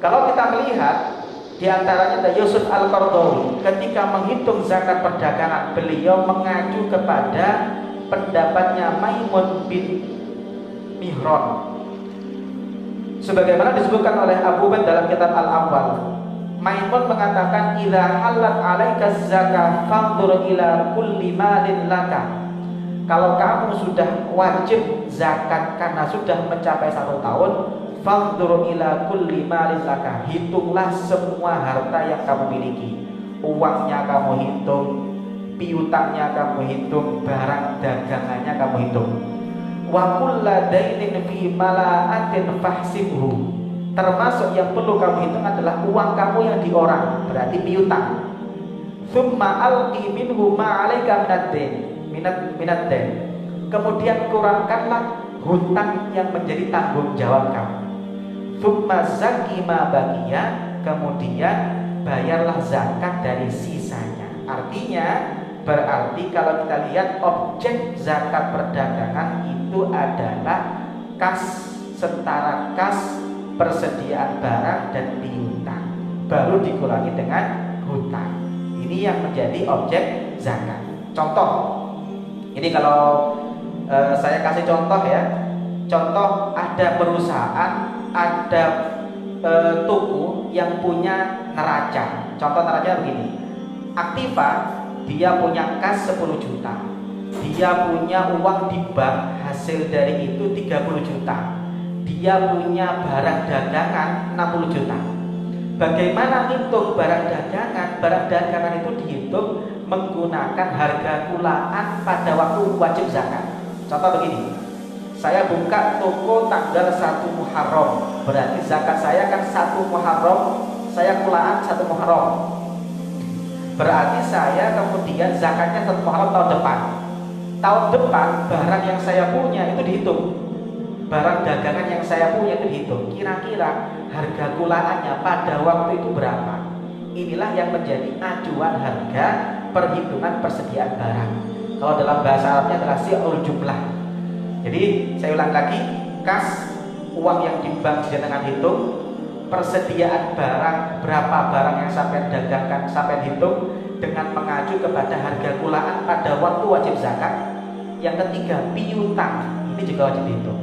Kalau kita melihat di antaranya ada Yusuf Al-Qaradawi, ketika menghitung zakat perdagangan, beliau mengacu kepada pendapatnya Maimun bin Mihran. Sebagaimana disebutkan oleh Abu Ubaid dalam kitab Al-Awwal, Maimun mengatakan, "Idza halat 'alaika zakah fanzur ila kulli malin laka." Kalau kamu sudah wajib zakat karena sudah mencapai 1 tahun, fanzur ila kulli malin laka, hitunglah semua harta yang kamu miliki. Uangnya kamu hitung, piutangnya kamu hitung, barang dagangannya kamu hitung. Wa kulla dainin fi mala'atin fahsibhu, termasuk yang perlu kamu hitung adalah uang kamu yang di orang, berarti piutang. Tsumma alqi minhu ma 'alaika minad dain, kemudian kurangkanlah hutang yang menjadi tanggung jawab kamu. Tsumma zaki ma baqiya, kemudian bayarlah zakat dari sisanya. Artinya berarti kalau kita lihat objek zakat perdagangan itu adalah kas, setara kas, persediaan barang dan piutang, baru dikurangi dengan hutang. Ini yang menjadi objek zakat. Contoh, ini kalau saya kasih contoh ya. Contoh, ada perusahaan, ada toko yang punya neraca. Contoh neraca begini, Aktiva, dia punya kas 10 juta, dia punya uang di bank hasil dari itu 30 juta, dia punya barang dagangan 60 juta. Bagaimana hitung barang dagangan? Barang dagangan itu dihitung menggunakan harga kulaan pada waktu wajib zakat. Contoh begini, saya buka toko tanggal 1 Muharram, berarti zakat saya kan 1 Muharram, saya kulaan 1 Muharram, berarti saya kemudian zakatnya 1 Muharram tahun depan. Tahun depan barang yang saya punya itu dihitung, barang dagangan yang saya punya itu dihitung, kira-kira harga kulaannya pada waktu itu berapa. Inilah yang menjadi acuan harga perhitungan persediaan barang. Kalau dalam bahasa Arabnya adalah si'ul jumlah. Jadi saya ulang lagi, kas, uang yang di bank dengan hitung, persediaan barang, berapa barang yang sampai dagangkan sampai hitung dengan mengacu kepada harga kulaan pada waktu wajib zakat. Yang ketiga, piutang, ini juga wajib dihitung.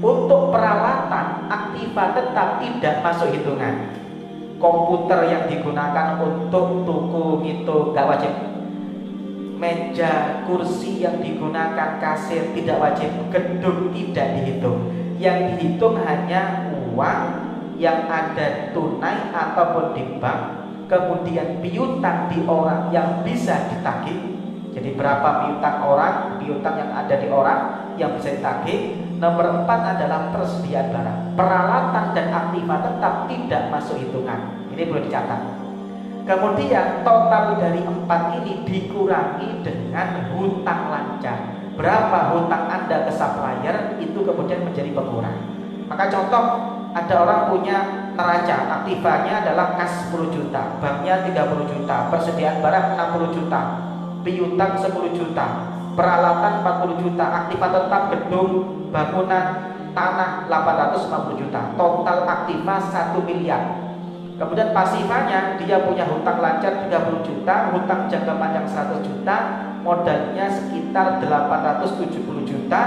Untuk peralatan, Aktiva tetap tidak masuk hitungan. Komputer yang digunakan untuk toko itu gak wajib. Meja, kursi yang digunakan kasir tidak wajib. Gedung tidak dihitung. Yang dihitung hanya uang yang ada tunai ataupun di bank, kemudian piutang di orang yang bisa ditagih. Jadi berapa piutang orang, piutang yang ada di orang yang bisa ditagih. Nomor 4 adalah persediaan barang. Peralatan dan Aktiva tetap tidak masuk hitungan. Ini perlu dicatat. Kemudian total dari 4 ini dikurangi dengan hutang lancar. Berapa hutang Anda ke supplier itu kemudian menjadi pengurang. Maka contoh, ada orang punya neraca, Aktivanya adalah kas 10 juta, banknya 30 juta, persediaan barang 60 juta, piutang 10 juta, peralatan 40 juta, Aktiva tetap gedung, bangunan, tanah 850 juta, total Aktiva 1 miliar. Kemudian pasifanya dia punya hutang lancar 30 juta, hutang jangka panjang 100 juta, modalnya sekitar 870 juta,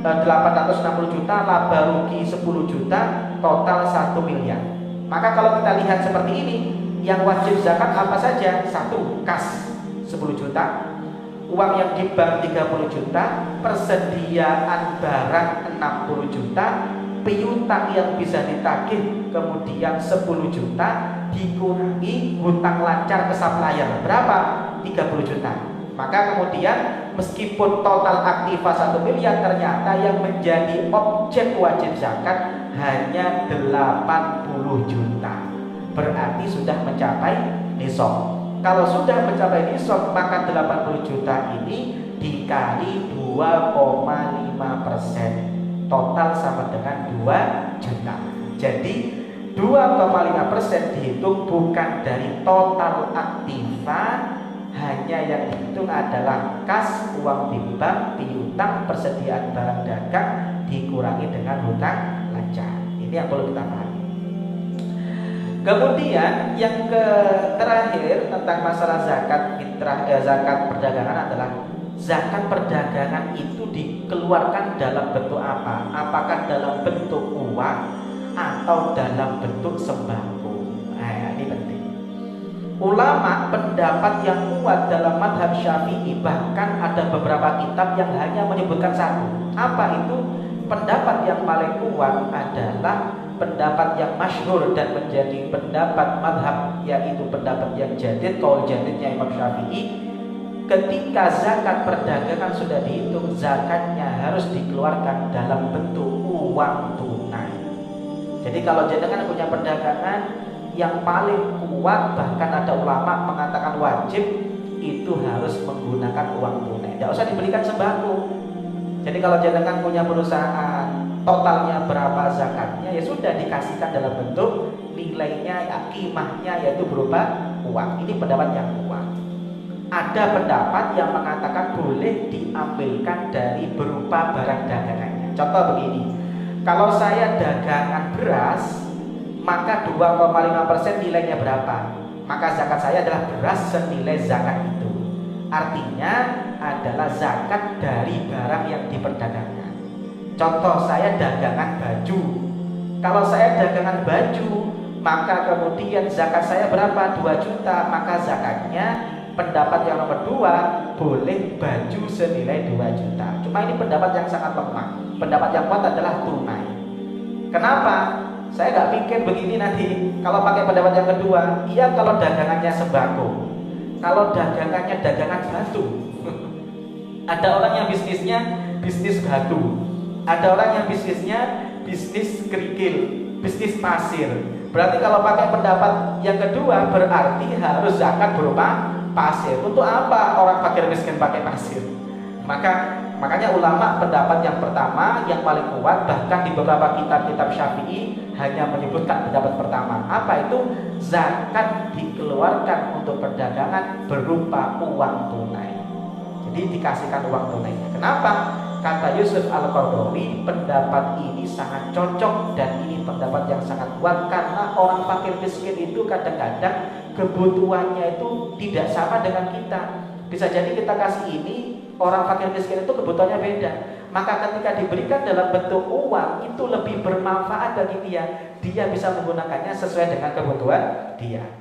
860 juta, laba rugi 10 juta, total 1 miliar. Maka kalau kita lihat seperti ini, yang wajib zakat apa saja? 1, kas 10 juta, uang yang di bank 30 juta, persediaan barang 60 juta, piutang yang bisa ditagih kemudian 10 juta, dikurangi hutang lancar ke supplier berapa? 30 juta. Maka kemudian meskipun total Aktiva 1 miliar, ternyata yang menjadi objek wajib zakat hanya 80 juta. Berarti sudah mencapai nisab. Kalau sudah mencapai nisab, maka 80 juta ini dikali 2,5%, total sama dengan 2 juta. Jadi 2,5% dihitung bukan dari total Aktiva, hanya yang dihitung adalah kas, uang di bank, piutang, persediaan barang dagang dikurangi dengan hutang lancar. Ini yang perlu kita pahami. Kemudian yang terakhir tentang masalah zakat fitrah, zakat perdagangan adalah zakat perdagangan itu dikeluarkan dalam bentuk apa? Apakah dalam bentuk uang atau dalam bentuk sembako? Nah, ini penting. Ulama pendapat yang kuat dalam madhab Syafi'i, bahkan ada beberapa kitab yang hanya menyebutkan satu. Apa itu? Pendapat yang paling kuat adalah pendapat yang masyhur dan menjadi pendapat madhab, yaitu pendapat yang jadid, kaul jadidnya Imam Syafi'i. Ketika zakat perdagangan sudah dihitung, zakatnya harus dikeluarkan dalam bentuk uang tunai. Jadi kalau jenengan punya perdagangan, yang paling kuat bahkan ada ulama mengatakan wajib itu harus menggunakan uang tunai, tidak usah diberikan sembako. Jadi kalau jenengan punya perusahaan, totalnya berapa zakatnya, ya sudah dikasihkan dalam bentuk nilainya, ya, kimahnya, yaitu berupa uang. Ini pendapat yang kuat. Ada pendapat yang mengatakan boleh diambilkan dari berupa barang dagangannya. Contoh begini, kalau saya dagangan beras, maka 2,5% nilainya berapa? Maka zakat saya adalah beras senilai zakat itu. Artinya adalah zakat dari barang yang diperdagangkan. Contoh, saya dagangan baju. Kalau saya dagangan baju, maka kemudian zakat saya berapa? 2 juta. Maka zakatnya, pendapat yang nomor 2, boleh baju senilai 2 juta. Cuma ini pendapat yang sangat lemah. Pendapat yang kuat adalah tunai. Kenapa? Saya nggak pikir begini nanti. Kalau pakai pendapat yang kedua, iya kalau dagangannya sembako, kalau dagangannya dagangan batu. Ada orang yang bisnisnya bisnis batu, ada orang yang bisnisnya bisnis kerikil, bisnis pasir. Berarti kalau pakai pendapat yang kedua, berarti harus zakat berupa pasir. Untuk apa orang fakir miskin pakai pasir? Makanya ulama pendapat yang pertama yang paling kuat, bahkan di beberapa kitab-kitab Syafi'i hanya menyebutkan pendapat pertama. Apa itu? Zakat dikeluarkan untuk perdagangan berupa uang tunai. Jadi dikasihkan uang tunainya. Kenapa? Kata Yusuf Al-Qaradawi, pendapat ini sangat cocok dan ini pendapat yang sangat kuat, karena orang fakir miskin itu kadang-kadang kebutuhannya itu tidak sama dengan kita. Bisa jadi kita kasih ini, orang fakir miskin itu kebutuhannya beda. Maka ketika diberikan dalam bentuk uang, itu lebih bermanfaat bagi dia. Dia bisa menggunakannya sesuai dengan kebutuhan dia.